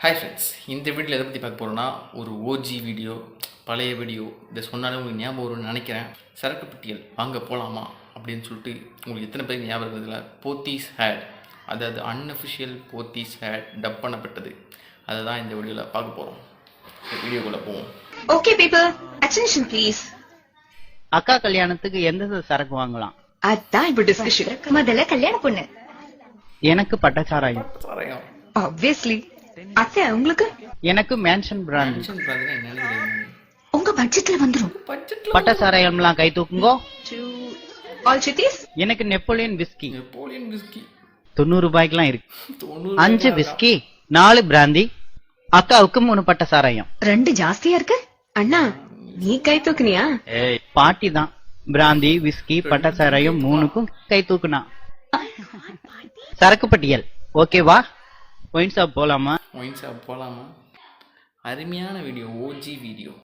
Hi friends, இந்த வீடியோவில் எதை பற்றி பார்க்க போகிறோன்னா ஒரு ஓஜி வீடியோ, பழைய வீடியோ. இதை சொன்னாலே உங்களுக்கு ஞாபகம் வரும்னு நினைக்கிறேன். சரக்கு பட்டியல் வாங்க போகலாமா அப்படின்னு சொல்லிட்டு உங்களுக்கு எத்தனை பேர் ஞாபகம் இருக்குதுல? போத்தீஸ் ஹேட், அதாவது அன்அஃபிஷியல் போத்தீஸ் ஹேட் டப் பண்ணப்பட்டது. அதை தான் இந்த வீடியோவில் பார்க்க போகிறோம். வீடியோக்குள்ளே போவோம். Okay people, attention please. அக்கா கல்யாணத்துக்கு எந்த சரக்கு வாங்கலாம்? அதான் இப்ப டிஸ்கஷன். முதல்ல கல்யாண பொண்ணு. எனக்கு பட்டச்சாராயம். சாராயம். ஆப்வியஸ்லி. அத்தை உங்களுக்கு? எனக்கு மேன்ஷன் பிராண்ட். டென்ஷன் பார்த்தீங்கன்னா என்னன்னு தெரியாது. உங்க பட்ஜெட்ல வந்துரும். பட்ஜெட்டில் பட்டச்சாராயம்லாம் கை தூக்குங்கோ. All cities. எனக்கு நெப்போலியன் விஸ்கி நெப்போலியன் விஸ்கி 90 ரூபாய்க்குலாம் இருக்கு. 5 90 விஸ்கி, 4 பிராந்தி. அக்காவுக்கு 3 பட்டச்சாராயம். 2 ஜாஸ்தியா இருக்கு. அண்ணா நீ கை தூக்குனியா? பாட்டி தான் பிராந்தி விஸ்கி பட்டச்சாராயம் 3க்கும் கை தூக்குனா. சரக்கு பட்டியல் ஓகேவா? ஒயின் ஷாப் போலாமா? ஒயின் ஷாப் போகலாமா? அருமையான வீடியோ, ஓஜி வீடியோ.